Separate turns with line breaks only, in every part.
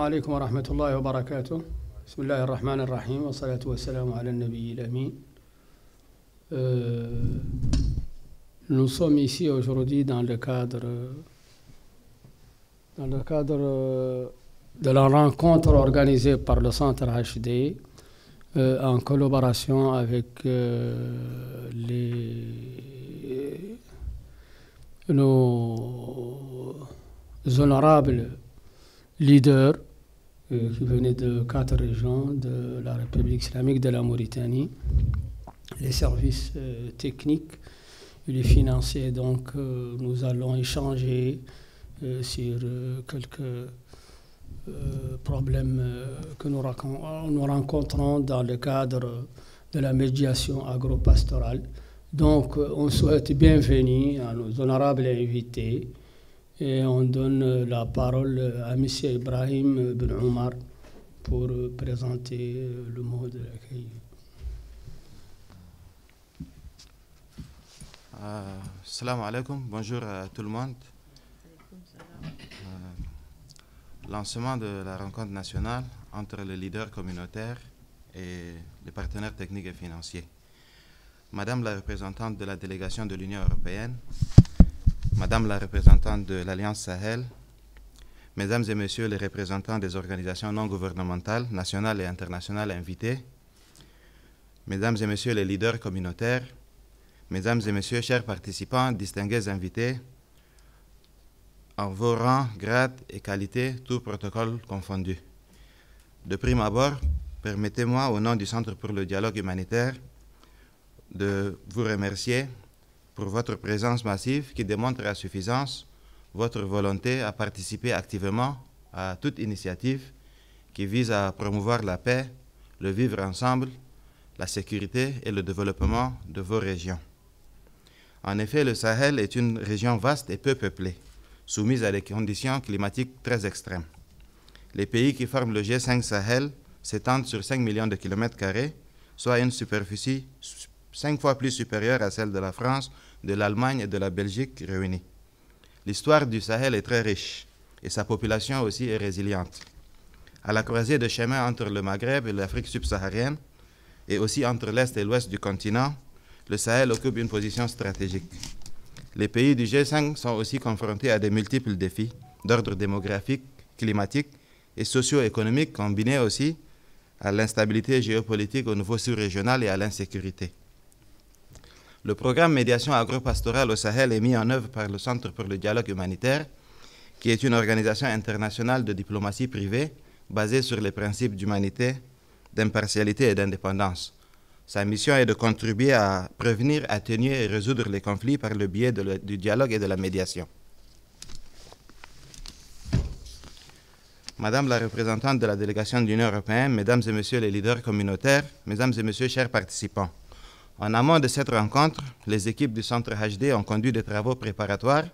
عليكم ورحمة الله وبركاته. بسم الله الرحمن الرحيم والصلاة والسلام على النبي الأمين. Nous sommes ici aujourd'hui dans le cadre de la rencontre organisée par le Centre HD en collaboration avec nos honorables leaders qui venaient de 4 régions de la République islamique de la Mauritanie, les services techniques et les financiers. Donc nous allons échanger sur quelques problèmes que nous rencontrons dans le cadre de la médiation agro-pastorale. Donc on souhaite bienvenue à nos honorables invités et on donne la parole à M. Ibrahim Ben Omar pour présenter le mot de l'accueil.
Salam alaikum, bonjour à tout le monde. Lancement de la rencontre nationale entre les leaders communautaires et les partenaires techniques et financiers. Madame la représentante de la délégation de l'Union européenne, Madame la représentante de l'Alliance Sahel, Mesdames et Messieurs les représentants des organisations non gouvernementales, nationales et internationales invités, Mesdames et Messieurs les leaders communautaires, Mesdames et Messieurs, chers participants, distingués invités, en vos rangs, grades et qualités, tout protocole confondu. De prime abord, permettez-moi, au nom du Centre pour le dialogue humanitaire, de vous remercier pour votre présence massive qui démontre à suffisance votre volonté à participer activement à toute initiative qui vise à promouvoir la paix, le vivre ensemble, la sécurité et le développement de vos régions. En effet, le Sahel est une région vaste et peu peuplée, soumise à des conditions climatiques très extrêmes. Les pays qui forment le G5 Sahel s'étendent sur 5 millions de kilomètres carrés, soit une superficie 5 fois plus supérieure à celle de la France, de l'Allemagne et de la Belgique réunies. L'histoire du Sahel est très riche et sa population aussi est résiliente. À la croisée de chemins entre le Maghreb et l'Afrique subsaharienne, et aussi entre l'Est et l'Ouest du continent, le Sahel occupe une position stratégique. Les pays du G5 sont aussi confrontés à de multiples défis d'ordre démographique, climatique et socio-économique, combinés aussi à l'instabilité géopolitique au niveau sous-régional et à l'insécurité. Le programme Médiation agro-pastorale au Sahel est mis en œuvre par le Centre pour le dialogue humanitaire, qui est une organisation internationale de diplomatie privée basée sur les principes d'humanité, d'impartialité et d'indépendance. Sa mission est de contribuer à prévenir, atténuer et résoudre les conflits par le biais du dialogue et de la médiation. Madame la représentante de la délégation de l'Union européenne, Mesdames et Messieurs les leaders communautaires, Mesdames et Messieurs, chers participants, en amont de cette rencontre, les équipes du Centre HD ont conduit des travaux préparatoires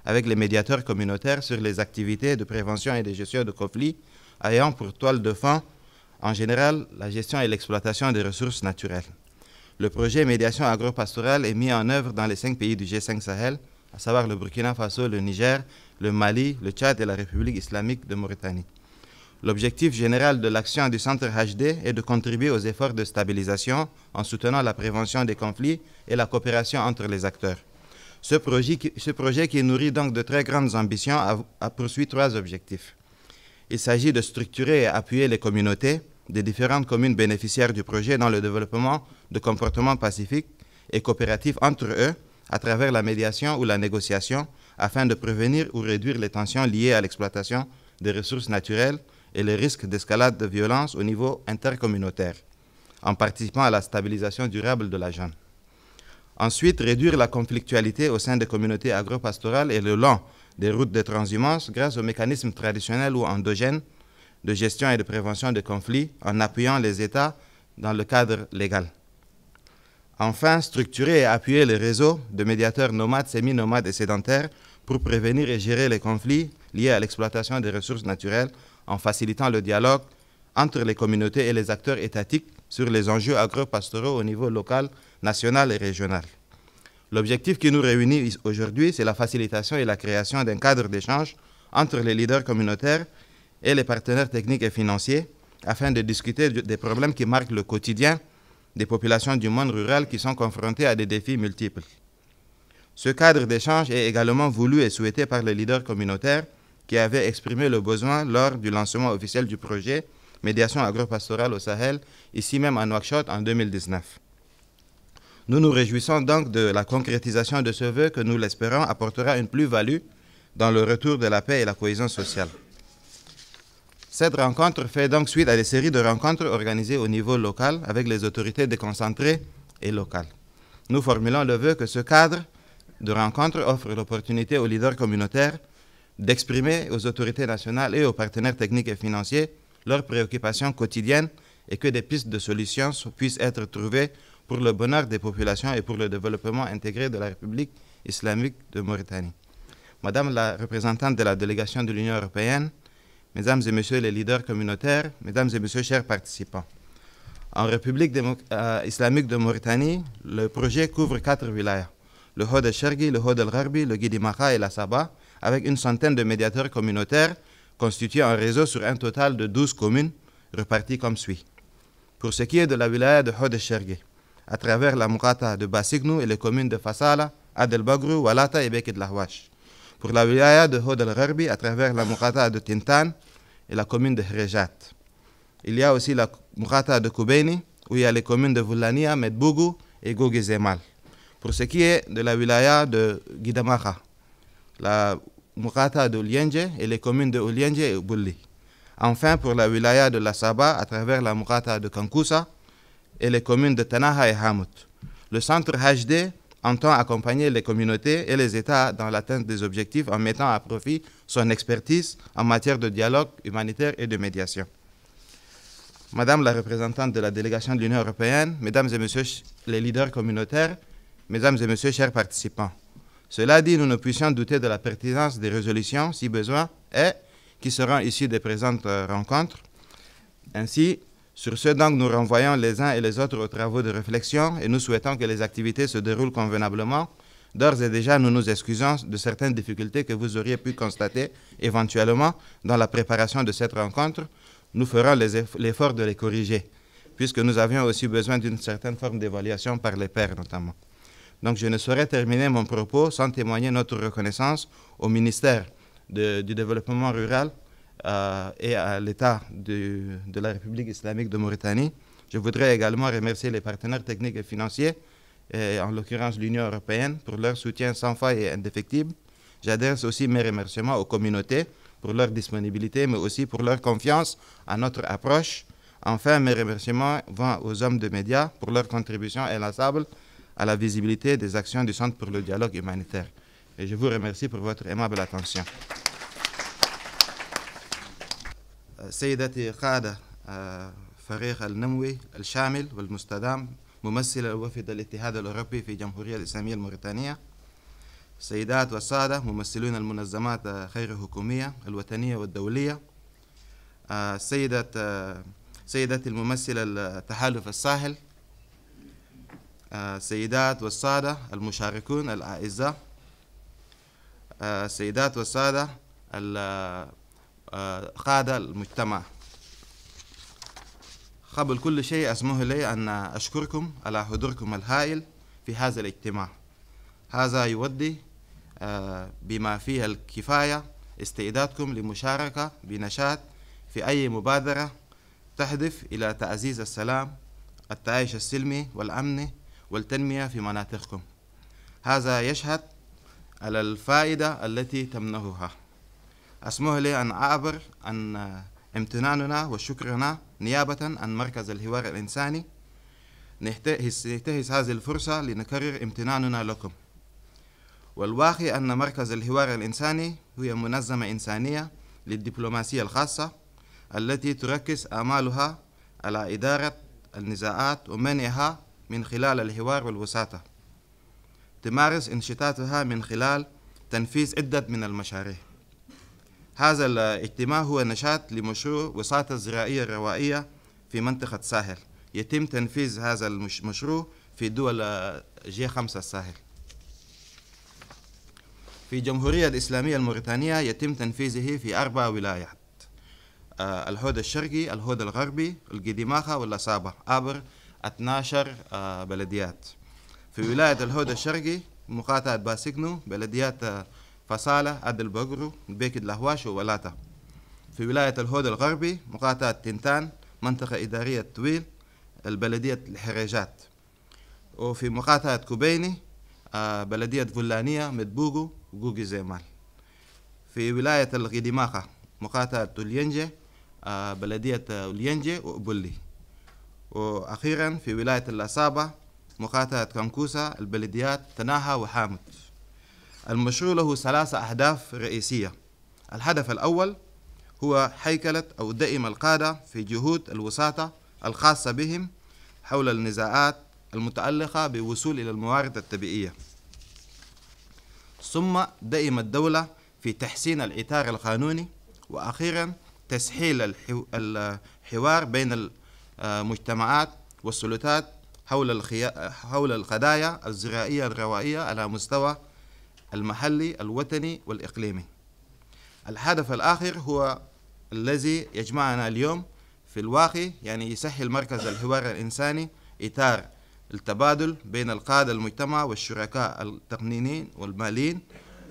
avec les médiateurs communautaires sur les activités de prévention et de gestion de conflits ayant pour toile de fond, en général, la gestion et l'exploitation des ressources naturelles. Le projet Médiation agro-pastorale est mis en œuvre dans les 5 pays du G5 Sahel, à savoir le Burkina Faso, le Niger, le Mali, le Tchad et la République islamique de Mauritanie. L'objectif général de l'action du Centre HD est de contribuer aux efforts de stabilisation en soutenant la prévention des conflits et la coopération entre les acteurs. Ce projet qui nourrit donc de très grandes ambitions a poursuivi 3 objectifs. Il s'agit de structurer et appuyer les communautés des différentes communes bénéficiaires du projet dans le développement de comportements pacifiques et coopératifs entre eux à travers la médiation ou la négociation afin de prévenir ou réduire les tensions liées à l'exploitation des ressources naturelles et les risques d'escalade de violence au niveau intercommunautaire, en participant à la stabilisation durable de la zone. Ensuite, réduire la conflictualité au sein des communautés agro-pastorales et le long des routes de transhumance grâce aux mécanismes traditionnels ou endogènes de gestion et de prévention des conflits en appuyant les États dans le cadre légal. Enfin, structurer et appuyer les réseaux de médiateurs nomades, semi-nomades et sédentaires pour prévenir et gérer les conflits liés à l'exploitation des ressources naturelles en facilitant le dialogue entre les communautés et les acteurs étatiques sur les enjeux agro-pastoraux au niveau local, national et régional. L'objectif qui nous réunit aujourd'hui, c'est la facilitation et la création d'un cadre d'échange entre les leaders communautaires et les partenaires techniques et financiers afin de discuter des problèmes qui marquent le quotidien des populations du monde rural qui sont confrontées à des défis multiples. Ce cadre d'échange est également voulu et souhaité par les leaders communautaires qui avaient exprimé le besoin lors du lancement officiel du projet Médiation agro-pastorale au Sahel, ici même à Nouakchott en 2019. Nous nous réjouissons donc de la concrétisation de ce vœu que nous l'espérons apportera une plus-value dans le retour de la paix et la cohésion sociale. Cette rencontre fait donc suite à des séries de rencontres organisées au niveau local avec les autorités déconcentrées et locales. Nous formulons le vœu que ce cadre de rencontre offre l'opportunité aux leaders communautaires d'exprimer aux autorités nationales et aux partenaires techniques et financiers leurs préoccupations quotidiennes et que des pistes de solutions puissent être trouvées pour le bonheur des populations et pour le développement intégré de la République islamique de Mauritanie. Madame la représentante de la délégation de l'Union européenne, Mesdames et Messieurs les leaders communautaires, Mesdames et Messieurs chers participants, en République islamique de Mauritanie, le projet couvre 4 wilayas, le Hod el-Shergi, le Hod el-Gharbi, le Guidi Maha et la Saba, avec une centaine de médiateurs communautaires constitués en réseau sur un total de 12 communes reparties comme suit. Pour ce qui est de la wilaya de Hod el-Shergi, à travers la Moukata de Basignou et les communes de Fassala, Adel Bagrou, Walata et Bekid Lahwash. Pour la wilaya de Hod el-Gharbi, à travers la Moukata de Tintan et la commune de Hrejat. Il y a aussi la Moukata de Koubeni, où il y a les communes de Voulania, Medbougou et Gogizemal. Pour ce qui est de la wilaya de Guidamaha, la Moukata de Oulienje et les communes de Oulienje et Bouli. Enfin, pour la wilaya de la Saba, à travers la Moukata de Kankousa et les communes de Tanaha et Hamout. Le centre HD entend accompagner les communautés et les États dans l'atteinte des objectifs en mettant à profit son expertise en matière de dialogue humanitaire et de médiation. Madame la représentante de la délégation de l'Union européenne, Mesdames et Messieurs les leaders communautaires, Mesdames et Messieurs chers participants, cela dit, nous ne puissions douter de la pertinence des résolutions, si besoin est, qui seront issues des présentes rencontres. Ainsi, sur ce, donc, nous renvoyons les uns et les autres aux travaux de réflexion et nous souhaitons que les activités se déroulent convenablement. D'ores et déjà, nous nous excusons de certaines difficultés que vous auriez pu constater éventuellement dans la préparation de cette rencontre. Nous ferons l'effort de les corriger, puisque nous avions aussi besoin d'une certaine forme d'évaluation par les pairs notamment. Donc, je ne saurais terminer mon propos sans témoigner notre reconnaissance au ministère du Développement rural et à l'État de la République islamique de Mauritanie. Je voudrais également remercier les partenaires techniques et financiers, et en l'occurrence l'Union européenne, pour leur soutien sans faille et indéfectible. J'adresse aussi mes remerciements aux communautés pour leur disponibilité, mais aussi pour leur confiance à notre approche. Enfin, mes remerciements vont aux hommes de médias pour leur contribution inlassable à la visibilité des actions du Centre pour le dialogue humanitaire. Et je vous remercie pour votre aimable attention. سيدتي قادة فريق النموي الشامل والمستدام ممثل وفد الاتحاد الأوروبي في الجمهورية الإسلامية الموريتانية، السيدات والسادة ممثلون المنظمات غير الحكومية الوطنية والدولية، سيدتي الممثلة التحالف الساحل، السيدات والسادة المشاركون الأعزاء، السيدات والسادة قادة المجتمع. قبل كل شيء أسمح لي أن أشكركم على حضوركم الهائل في هذا الاجتماع. هذا يودي بما فيه الكفاية استعدادكم لمشاركة بنشاط في أي مبادرة تهدف إلى تعزيز السلام، التعايش السلمي والأمن والتنمية في مناطقكم. هذا يشهد على الفائدة التي تمنحها. أسمح لي أن أعبر عن امتناننا وشكرنا نيابة عن مركز الحوار الإنساني. ننتهز هذه الفرصة لنكرر امتناننا لكم. والواقع أن مركز الحوار الإنساني هي منظمة إنسانية للدبلوماسية الخاصة التي تركز آمالها على إدارة النزاعات ومنعها من خلال الحوار والوساطة. تمارس انشطاتها من خلال تنفيذ عدة من المشاريع. هذا الاجتماع هو نشاط لمشروع وساطة زراعية روائية في منطقة الساحل. يتم تنفيذ هذا المشروع في دول G5 الساحل. في الجمهورية الإسلامية الموريتانية يتم تنفيذه في 4 ولايات. الهود الشرقي، الهود الغربي، القديماخا والأسابة، عبر 12 بلديات. في ولاية الهود الشرقي مقاطعة باسكنو، بلديات فصالة، عدل بقرو، بيك الأهواش وولاتا. في ولاية الهود الغربي مقاطعة تنتان، منطقة إدارية طويل، البلدية الحريجات. وفي مقاطعة كوبيني بلدية فلانية، مدبوغو وجوجي زيمال. في ولاية القديماخا مقاطعة تولينجي، بلدية أولينجي وأبولي. وأخيرا في ولاية الأسابة مقاطعة كانكوسا، البلديات تناها وحامد. المشروع له 3 أهداف رئيسية. الهدف الأول هو هيكلة أو دعم القادة في جهود الوساطة الخاصة بهم حول النزاعات المتعلقة بالوصول إلى الموارد الطبيعية، ثم دعم الدولة في تحسين الإطار القانوني، وأخيرا تسهيل الحوار بين المجتمعات والسلطات حول القضايا الزراعية الروائية على مستوى المحلي الوطني والإقليمي. الهدف الآخر هو الذي يجمعنا اليوم في الواقع، يعني يسهل مركز الحوار الإنساني إطار التبادل بين القادة المجتمع والشركاء التقنينيين والماليين،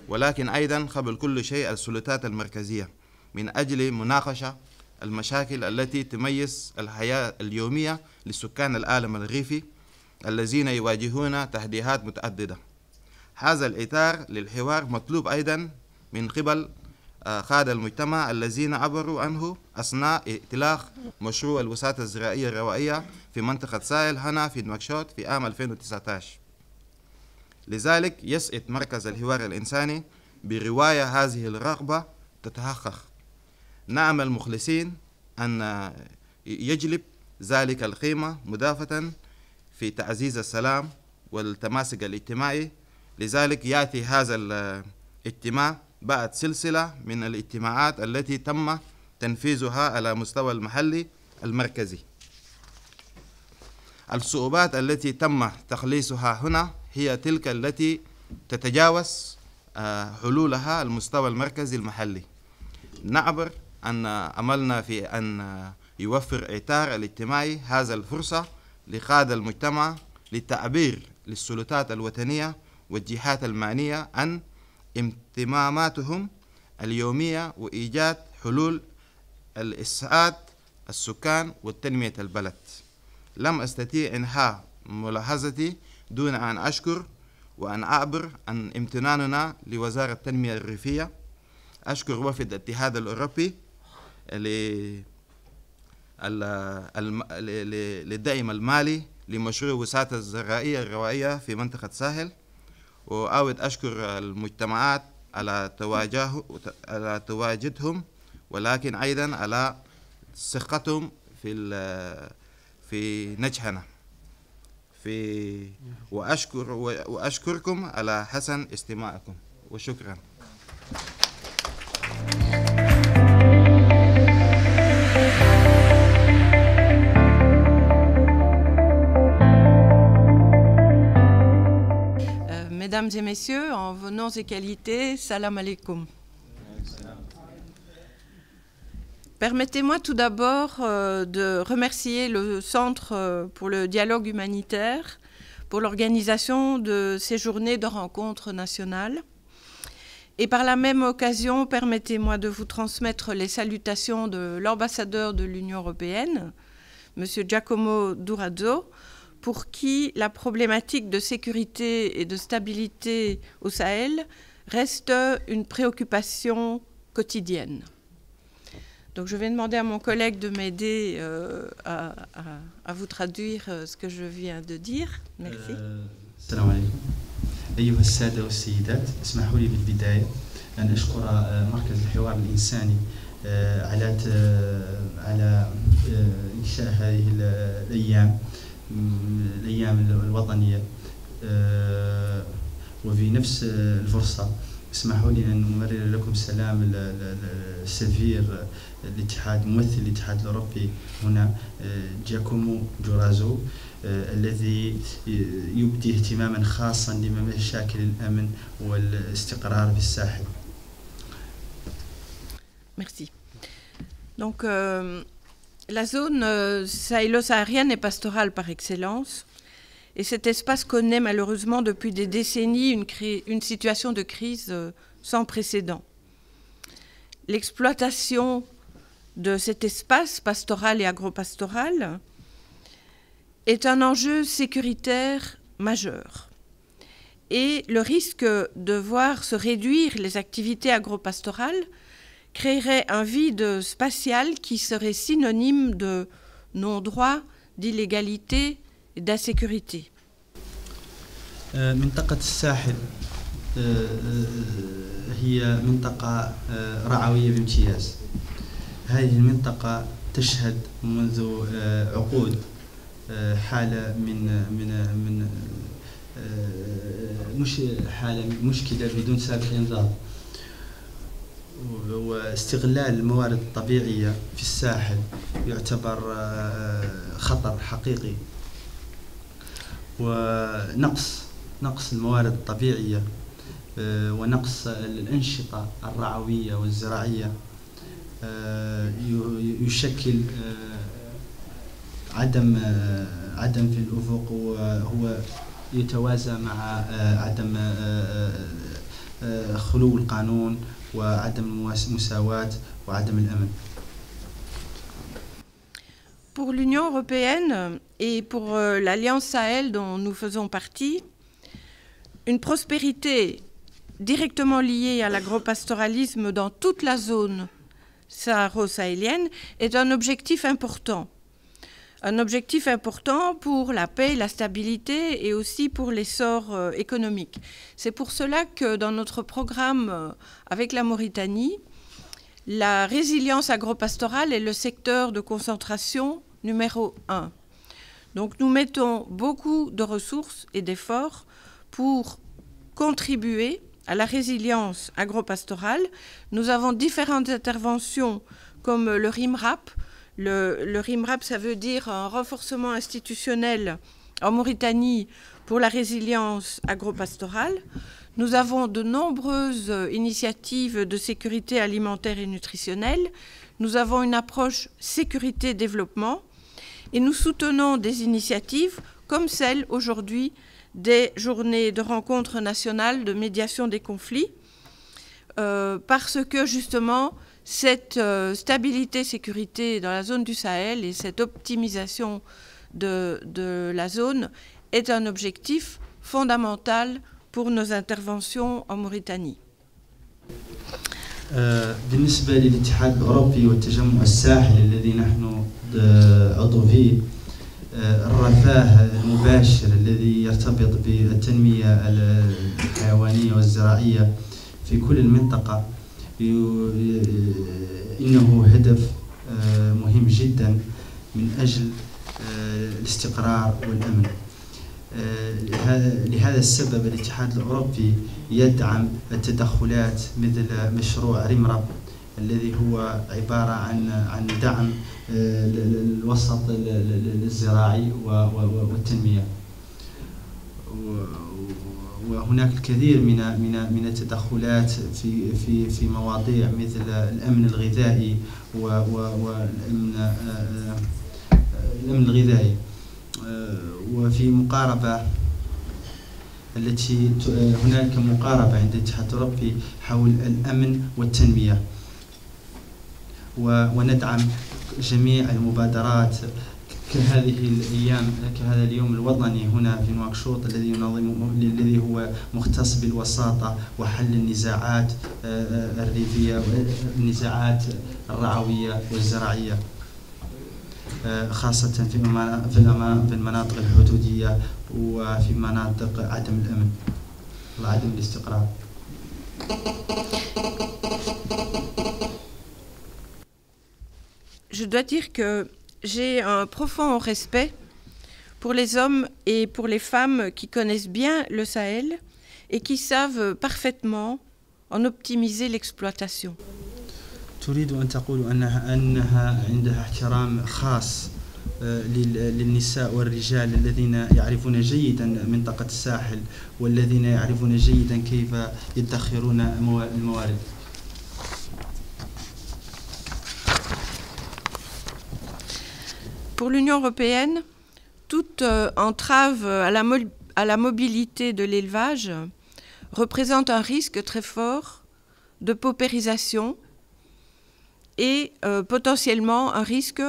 ولكن أيضا قبل كل شيء السلطات المركزية، من أجل مناقشة المشاكل التي تميز الحياة اليومية لسكان العالم الريفي الذين يواجهون تحديات متعددة. هذا الإطار للحوار مطلوب أيضا من قبل قادة المجتمع الذين عبروا عنه أثناء إطلاق مشروع الوساطة الزراعية الروائية في منطقة ساحل هنا في نواكشوط في عام 2019. لذلك يسعد مركز الحوار الإنساني برواية هذه الرغبة تتحقق. نعمل مخلصين أن يجلب ذلك القيمة مضافة في تعزيز السلام والتماسك الاجتماعي. لذلك يأتي هذا الاجتماع بعد سلسلة من الاجتماعات التي تم تنفيذها على مستوى المحلي المركزي. الصعوبات التي تم تخليصها هنا هي تلك التي تتجاوز حلولها المستوى المركزي المحلي. نعبر أن أملنا في أن يوفر إطار الاجتماعي هذا الفرصة لقادة المجتمع للتعبير للسلطات الوطنية والجهات المعنية عن اهتماماتهم اليومية وإيجاد حلول لإسعاد السكان وتنمية البلد. لم أستطيع إنهاء ملاحظتي دون أن أشكر وأن أعبر عن امتناننا لوزارة التنمية الريفية. أشكر وفد الاتحاد الأوروبي للدعم المالي لمشروع وساطة الزراعية الروائية في منطقة ساحل، وأود أشكر المجتمعات على تواجدهم، ولكن أيضا على ثقتهم في نجحنا وأشكركم على حسن استماعكم، وشكرا.
Mesdames et messieurs, en vos noms et qualités, salam alaikum. Permettez-moi tout d'abord de remercier le Centre pour le dialogue humanitaire pour l'organisation de ces journées de rencontres nationales. Et par la même occasion, permettez-moi de vous transmettre les salutations de l'ambassadeur de l'Union européenne, M. Giacomo Durazzo, pour qui la problématique de sécurité et de stabilité au Sahel reste une préoccupation quotidienne. Donc je vais demander à mon collègue de m'aider à vous traduire ce que je viens de dire. Merci.
السلام عليكم أيها السادة والسيدات، اسمحوا لي بالبداية أن أشكر مركز الحوار الإنساني على إنشاء هذه الأيام الوطنية، وفي نفس الفرصة اسمحوا لي أن أمرر لكم سلام السفير الاتحاد، ممثل الاتحاد الأوروبي هنا جاكومو دورازو، الذي يبدي اهتماما خاصا لمشاكل الأمن والاستقرار في الساحل.
Merci. Donc, la zone sahélo-saharienne est pastorale par excellence. Et cet espace connaît malheureusement depuis des décennies une situation de crise sans précédent. L'exploitation de cet espace pastoral et agropastoral est un enjeu sécuritaire majeur. Et le risque de voir se réduire les activités agropastorales créerait un vide spatial qui serait synonyme de non-droit, d'illégalité et d'insécurité.
منطقة الساحل هي منطقة رعوية بامتياز. هذه المنطقة تشهد منذ عقود حالة من مشكلة بدون سابق إنذار، واستغلال الموارد الطبيعية في الساحل يعتبر خطر حقيقي، ونقص الموارد الطبيعية ونقص الأنشطة الرعوية والزراعية يشكل عدم في الأفق، وهو يتوازى مع عدم خلو القانون وعدم المساواة وعدم الأمن.
Pour l'Union européenne et pour l'Alliance Sahel dont nous faisons partie, une prospérité directement liée à l'agropastoralisme dans toute la zone saharo-sahélienne est un objectif important. Un objectif important pour la paix, la stabilité et aussi pour l'essor économique. C'est pour cela que dans notre programme avec la Mauritanie, la résilience agropastorale est le secteur de concentration numéro 1. Donc nous mettons beaucoup de ressources et d'efforts pour contribuer à la résilience agropastorale. Nous avons différentes interventions comme le RIMRAP. Le RIMRAP, ça veut dire un renforcement institutionnel en Mauritanie pour la résilience agropastorale. Nous avons de nombreuses initiatives de sécurité alimentaire et nutritionnelle. Nous avons une approche sécurité-développement et nous soutenons des initiatives comme celle aujourd'hui des journées de rencontres nationales de médiation des conflits parce que justement cette stabilité-sécurité dans la zone du Sahel et cette optimisation de la zone est un objectif fondamental pour nos interventions en Mauritanie.
بالنسبة للاتحاد الأوروبي والتجمع الساحلي الذي نحن عضو فيه، الرفاه المباشر الذي يرتبط بالتنمية الحيوانية والزراعية في كل المنطقة إنه هدف مهم جدا من أجل الاستقرار والأمن. لهذا السبب الاتحاد الأوروبي يدعم التدخلات مثل مشروع ريمراب الذي هو عبارة عن دعم الوسط الزراعي والتنمية. وهناك الكثير من التدخلات في مواضيع مثل الأمن الغذائي والأمن الغذائي، وفي مقاربة التي هناك مقاربة عند الاتحاد الأوروبي حول الأمن والتنمية، وندعم جميع المبادرات كهذه الأيام، كهذا اليوم الوطني هنا في نواكشوط الذي هو مختص بالوساطة وحل النزاعات الريفية والنزاعات الرعوية والزراعية، خاصة في المناطق الحدودية وفي مناطق عدم الأمن وعدم الاستقرار.
Je dois dire que j'ai un profond respect pour les hommes et pour les femmes qui connaissent bien le Sahel et qui savent parfaitement en optimiser l'exploitation.
تريد أن تقول أنها عندها احترام خاص للنساء والرجال الذين يعرفون جيدا منطقة الساحل والذين يعرفون جيدا كيف يدخرون الموارد.
pour l'Union européenne, toute entrave à la mobilité de l'élevage représente un risque très fort de paupérisation et potentiellement un risque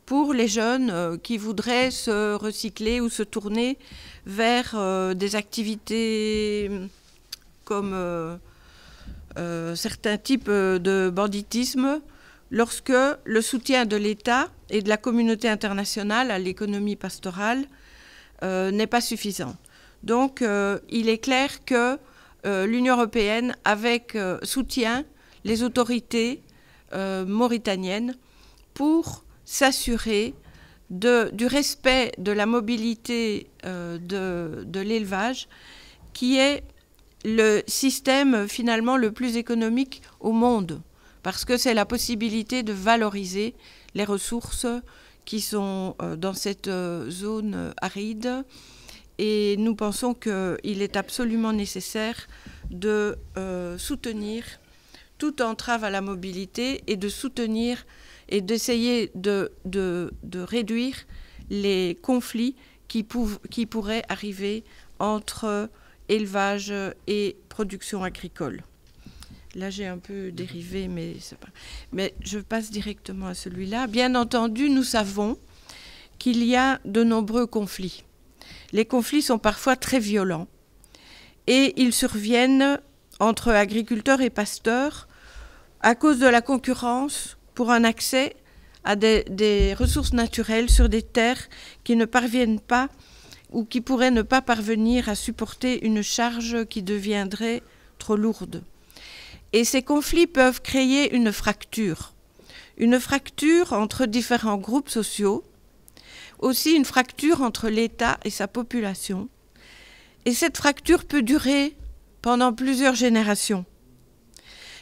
pour les jeunes qui voudraient se recycler ou se tourner vers des activités comme certains types de banditisme, lorsque le soutien de l'État et de la communauté internationale à l'économie pastorale n'est pas suffisant. Donc il est clair que l'Union européenne soutient les autorités mauritaniennes pour s'assurer du respect de la mobilité de l'élevage, qui est le système finalement le plus économique au monde, parce que c'est la possibilité de valoriser les ressources qui sont dans cette zone aride. Et nous pensons qu'il est absolument nécessaire de soutenir toute entrave à la mobilité et de soutenir et d'essayer de réduire les conflits qui pourraient arriver entre élevage et production agricole. Là, j'ai un peu dérivé, mais c'est pas... Mais je passe directement à celui-là. Bien entendu, nous savons qu'il y a de nombreux conflits. Les conflits sont parfois très violents et ils surviennent entre agriculteurs et pasteurs à cause de la concurrence pour un accès à des ressources naturelles sur des terres qui ne parviennent pas ou qui pourraient ne pas parvenir à supporter une charge qui deviendrait trop lourde. Et ces conflits peuvent créer une fracture entre différents groupes sociaux, aussi une fracture entre l'État et sa population. Et cette fracture peut durer pendant plusieurs générations.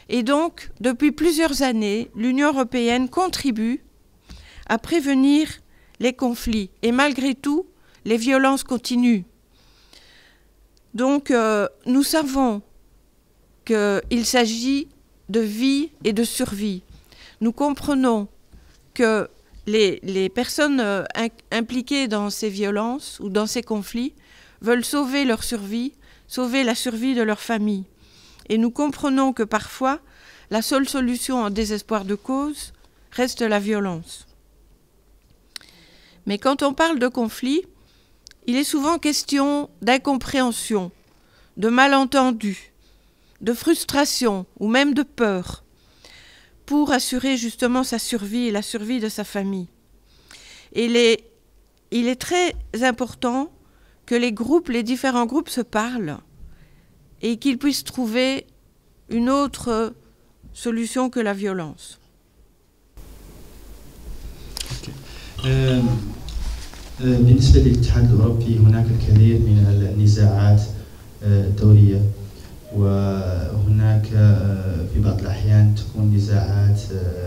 Et donc, depuis plusieurs années, l'Union européenne contribue à prévenir les conflits. Et malgré tout, les violences continuent. Donc, nous savons qu'il s'agit de vie et de survie. Nous comprenons que les personnes impliquées dans ces violences ou dans ces conflits veulent sauver leur survie, sauver la survie de leur famille. Et nous comprenons que parfois, la seule solution en désespoir de cause reste la violence. Mais quand on parle de conflit, il est souvent question d'incompréhension, de malentendus, de frustration ou même de peur pour assurer justement sa survie et la survie de sa famille. Et il est très important que les différents groupes se parlent et qu'ils puissent trouver une autre solution que la violence.
بالنسبة للاتحاد الأوروبي هناك الكثير من النزاعات الدولية، وهناك في بعض الأحيان تكون نزاعات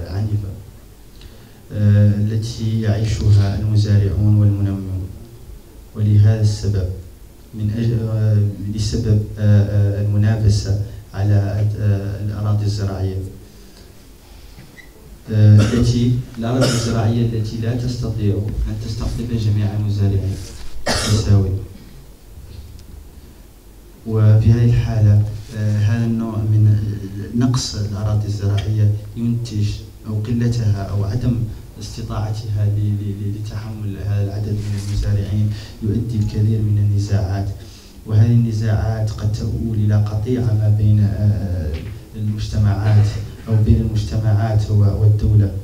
عنيفة التي يعيشها المزارعون والمنومون، ولهذا السبب لسبب المنافسة على الأراضي الزراعية الأراضي الزراعية التي لا تستطيع أن تستقطب جميع المزارعين بالتساوي. وفي هذه الحالة هذا النوع من نقص الأراضي الزراعية ينتج أو قلتها أو عدم استطاعتها لتحمل هذا العدد من المزارعين يؤدي الكثير من النزاعات، وهذه النزاعات قد تؤول إلى قطيعة ما بين المجتمعات أو بين المجتمعات والدولة.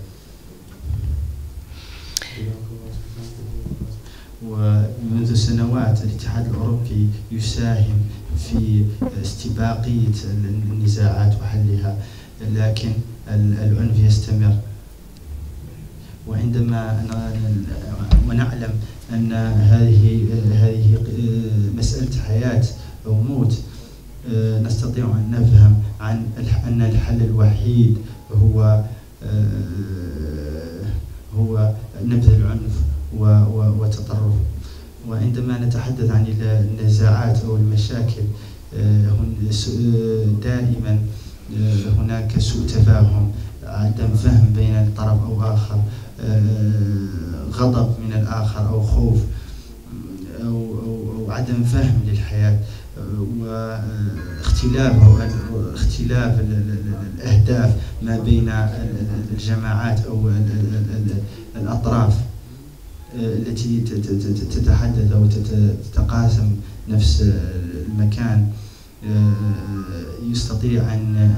ومنذ سنوات الاتحاد الأوروبي يساهم في استباقية النزاعات وحلها، لكن العنف يستمر. وعندما ونعلم أن هذه مسألة حياة أو موت، نستطيع أن نفهم أن الحل الوحيد هو نبذ العنف والتطرف. وعندما نتحدث عن النزاعات أو المشاكل دائما هناك سوء تفاهم، عدم فهم بين طرف أو آخر، غضب من الآخر أو خوف أو عدم فهم للحياة واختلاف الأهداف ما بين الجماعات أو الأطراف التي تتحدث أو تتقاسم نفس المكان يستطيع أن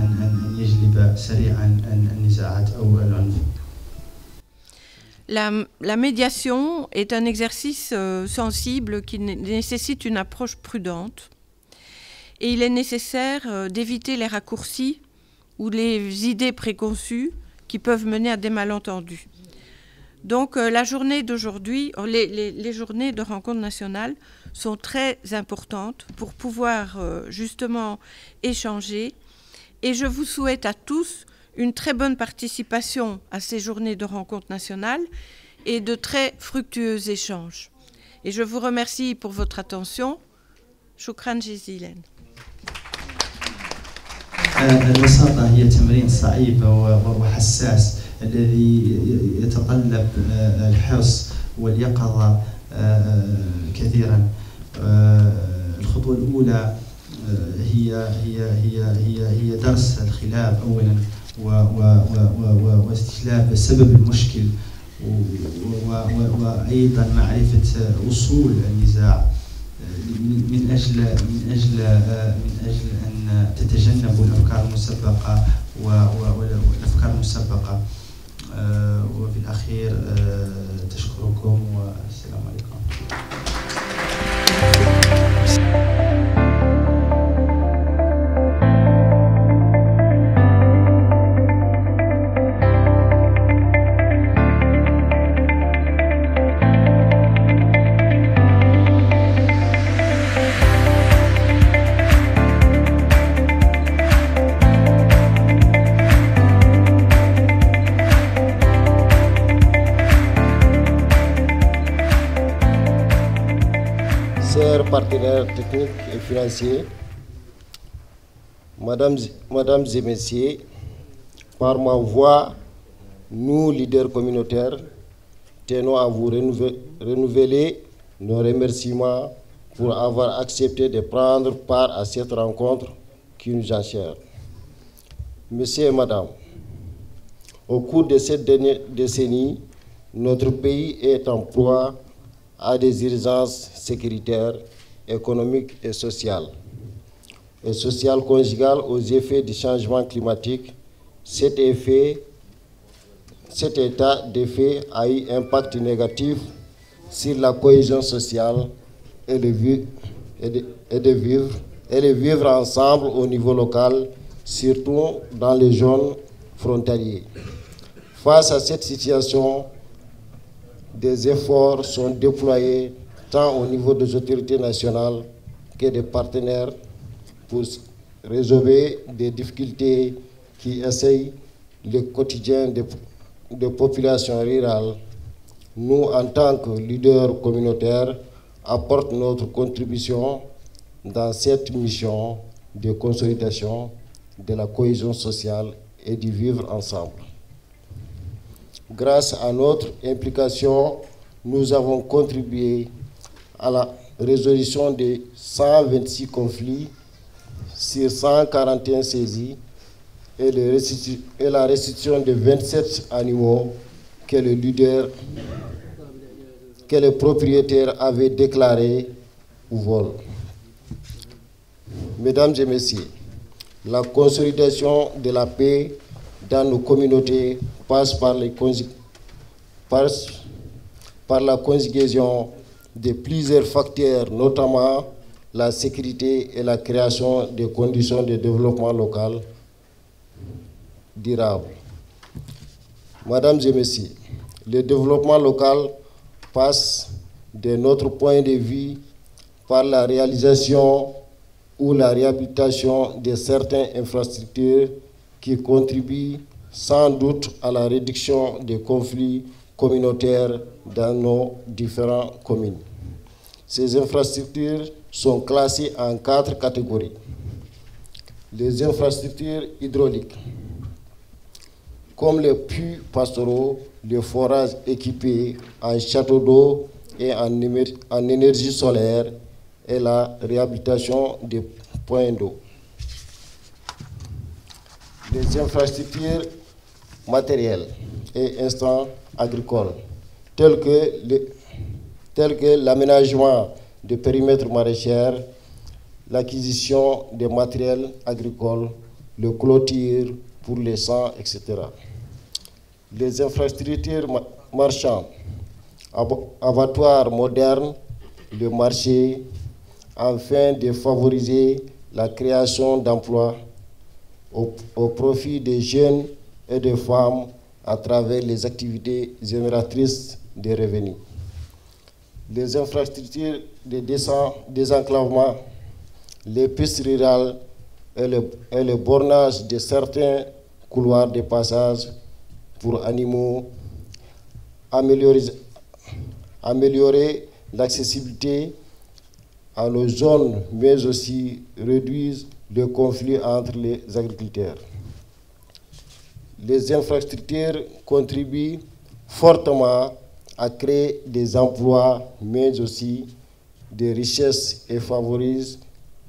يجلب سريعا النزاعات أو العنف.
La médiation est un exercice sensible qui nécessite une approche prudente et il est nécessaire d'éviter les raccourcis ou les idées préconçues qui peuvent mener à des malentendus. Donc la journée d'aujourd'hui, les journées de rencontres nationales sont très importantes pour pouvoir justement échanger et je vous souhaite à tous une très bonne participation à ces journées de rencontres nationales et de très fructueux échanges. Et je vous remercie pour votre attention. Shukran jazilan.
الوساطة هي تمرين صعيب وحساس الذي يتطلب الحرص واليقظة كثيرا. الخطوة الأولى هي درس الخلاف أولا واستجلاب سبب المشكل وأيضا معرفة أصول النزاع من أجل أن تتجنبوا الأفكار المسبقة والأفكار المسبقة. وفي الأخير تشكركم والسلام عليكم.
Chers partenaires techniques et financiers, Mesdames et Messieurs, par ma voix, nous, leaders communautaires, tenons à vous renouveler nos remerciements pour avoir accepté de prendre part à cette rencontre qui nous est chère. Messieurs et Madame, au cours de cette dernière décennie, notre pays est en proie à des urgences sécuritaires, économiques et sociales. Et sociales conjugales aux effets du changement climatique, cet état d'effet a eu un impact négatif sur la cohésion sociale et le vivre ensemble au niveau local, surtout dans les zones frontalières. Face à cette situation, des efforts sont déployés tant au niveau des autorités nationales que des partenaires pour résoudre des difficultés qui essayent le quotidien des populations rurales. Nous, en tant que leaders communautaires, apportons notre contribution dans cette mission de consolidation de la cohésion sociale et du vivre ensemble. Grâce à notre implication, nous avons contribué à la résolution de 126 conflits sur 141 saisies et la restitution de 27 animaux que le propriétaire avait déclarés au vol. Mesdames et Messieurs, la consolidation de la paix dans nos communautés passe par la conjugaison de plusieurs facteurs, notamment la sécurité et la création de conditions de développement local durable. Mesdames et Messieurs, le développement local passe, de notre point de vue, par la réalisation ou la réhabilitation de certaines infrastructures qui contribuent sans doute à la réduction des conflits communautaires dans nos différentes communes. Ces infrastructures sont classées en 4 catégories. Les infrastructures hydrauliques, comme les puits pastoraux, le forage équipé en château d'eau et en énergie solaire et la réhabilitation des points d'eau. Les infrastructures matérielles et instants agricoles, tels que l'aménagement de périmètres maraîchers, l'acquisition des matériels agricoles, le clôture pour les champs, etc. Les infrastructures marchandes, abattoirs modernes, le marché, afin de favoriser la création d'emplois au profit des jeunes et des femmes à travers les activités génératrices de revenus. Les infrastructures de désenclavement, les pistes rurales et le bornage de certains couloirs de passage pour animaux, améliorer l'accessibilité à nos zones, mais aussi réduire le conflit entre les agriculteurs. Les infrastructures contribuent fortement à créer des emplois, mais aussi des richesses et favorisent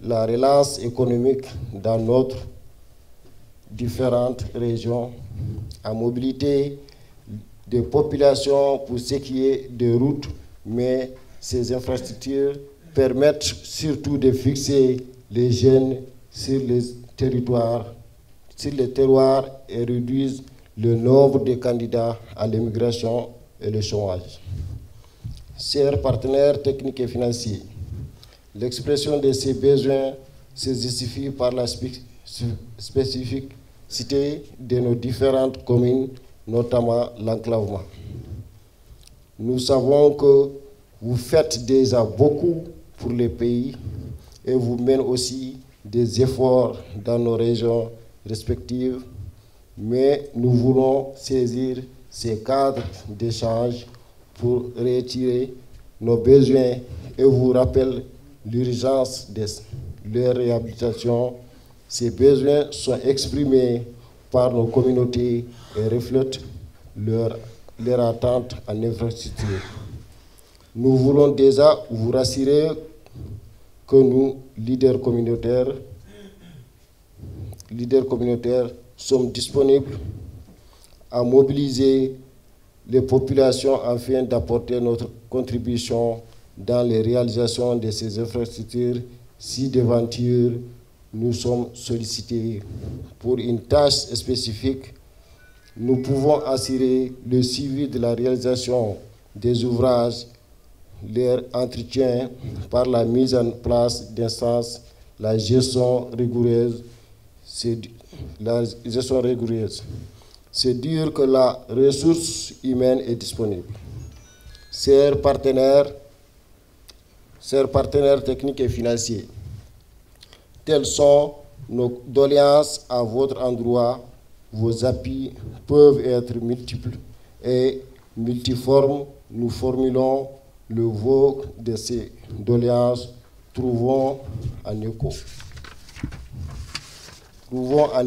la relance économique dans notre différentes régions, à mobilité des populations pour ce qui est des routes, mais ces infrastructures permettent surtout de fixer les jeunes sur les terroirs et réduisent le nombre de candidats à l'immigration et le chômage. Chers partenaires techniques et financiers, l'expression de ces besoins se justifie par la spécificité de nos différentes communes, notamment l'enclavement. Nous savons que vous faites déjà beaucoup pour les pays et vous menez aussi des efforts dans nos régions respectives, mais nous voulons saisir ces cadres d'échange pour retirer nos besoins et vous rappeler l'urgence de leur réhabilitation. Ces besoins sont exprimés par nos communautés et reflètent leur attente en infrastructure. Nous voulons déjà vous rassurer que nous, leaders communautaires, sommes disponibles à mobiliser les populations afin d'apporter notre contribution dans les réalisations de ces infrastructures si d'aventure nous sommes sollicités pour une tâche spécifique. Nous pouvons assurer le suivi de la réalisation des ouvrages, leur entretien par la mise en place d'instances, la gestion rigoureuse. C'est dire que la ressource humaine est disponible. Chers partenaires techniques et financiers, telles sont nos doléances à votre endroit. Vos appuis peuvent être multiples et multiformes. Nous formulons le vœu de ces doléances. Trouvons un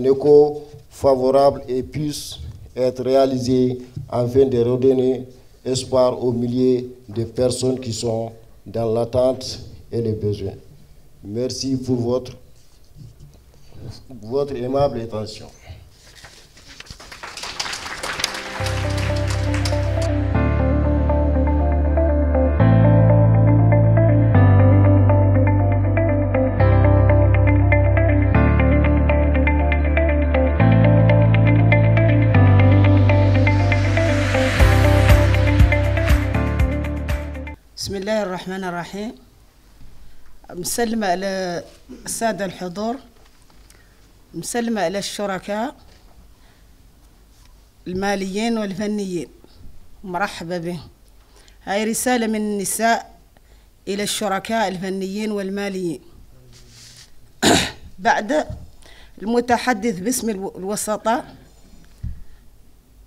écho favorable et puisse être réalisé afin de redonner espoir aux milliers de personnes qui sont dans l'attente et les besoins. Merci pour votre aimable attention.
بسم الله الرحمن الرحيم. مسلمة إلى السادة الحضور، مسلمة إلى الشركاء الماليين والفنيين، مرحبا بهم. هاي رسالة من النساء إلى الشركاء الفنيين والماليين. بعد المتحدث باسم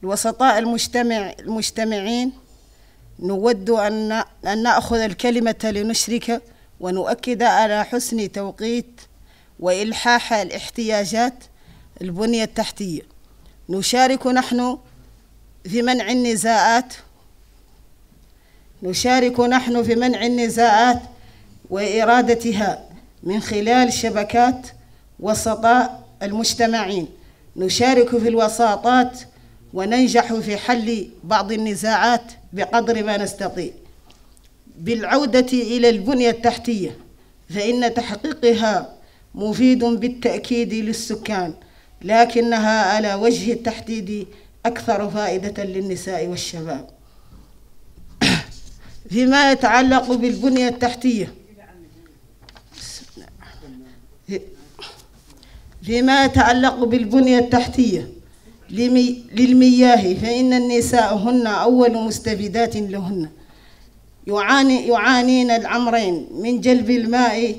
الوسطاء المجتمعين، نود أن نأخذ الكلمة لنشرك ونؤكد على حسن توقيت وإلحاح الاحتياجات البنية التحتية. نشارك نحن في منع النزاعات. نشارك نحن في منع النزاعات وإرادتها من خلال شبكات وسطاء المجتمعين. نشارك في الوساطات وننجح في حل بعض النزاعات بقدر ما نستطيع. بالعودة إلى البنية التحتية، فإن تحقيقها مفيد بالتأكيد للسكان، لكنها على وجه التحديد أكثر فائدة للنساء والشباب. فيما يتعلق بالبنية التحتية، للمياه، فإن النساء هن أول مستفيدات لهن. يعانين الأمرين من جلب الماء.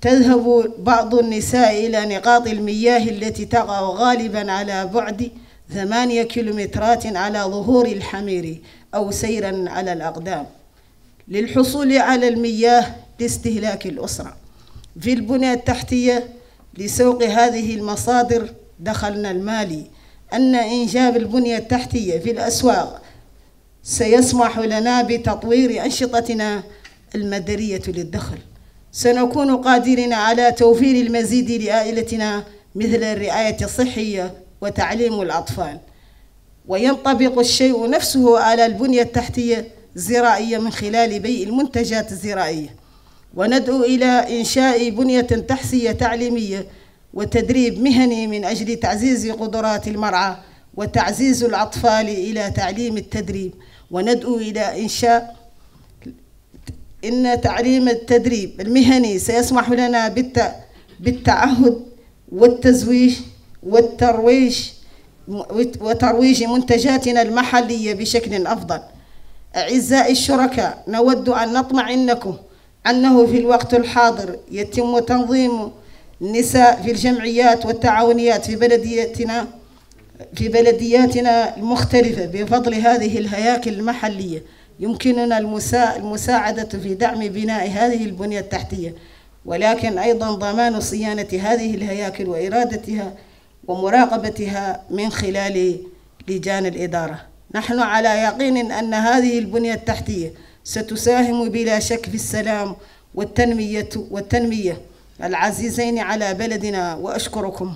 تذهب بعض النساء إلى نقاط المياه التي تقع غالبا على بعد 8 كيلومترات على ظهور الحمير أو سيرا على الأقدام للحصول على المياه لاستهلاك الأسرة. في البنية التحتية لسوق هذه المصادر دخلنا المالي، أن إنجاب البنية التحتية في الأسواق سيسمح لنا بتطوير أنشطتنا المدنية للدخل. سنكون قادرين على توفير المزيد لعائلتنا مثل الرعاية الصحية وتعليم الأطفال. وينطبق الشيء نفسه على البنية التحتية الزراعية من خلال بيع المنتجات الزراعية. وندعو إلى إنشاء بنية تحتية تعليمية وتدريب مهني من أجل تعزيز قدرات المرأة وتعزيز الأطفال إلى تعليم التدريب. وندعو إلى إنشاء تعليم التدريب المهني سيسمح لنا بالتعهد والتزويج وترويج منتجاتنا المحلية بشكل أفضل. أعزائي الشركاء، نود أن نطمئنكم أنه في الوقت الحاضر يتم تنظيم النساء في الجمعيات والتعاونيات في بلدياتنا المختلفة بفضل هذه الهياكل المحلية. يمكننا المساعدة في دعم بناء هذه البنية التحتية، ولكن أيضا ضمان صيانة هذه الهياكل وإرادتها ومراقبتها من خلال لجان الإدارة. نحن على يقين أن هذه البنية التحتية ستساهم بلا شك في السلام والتنمية العزيزين على بلدنا. وأشكركم.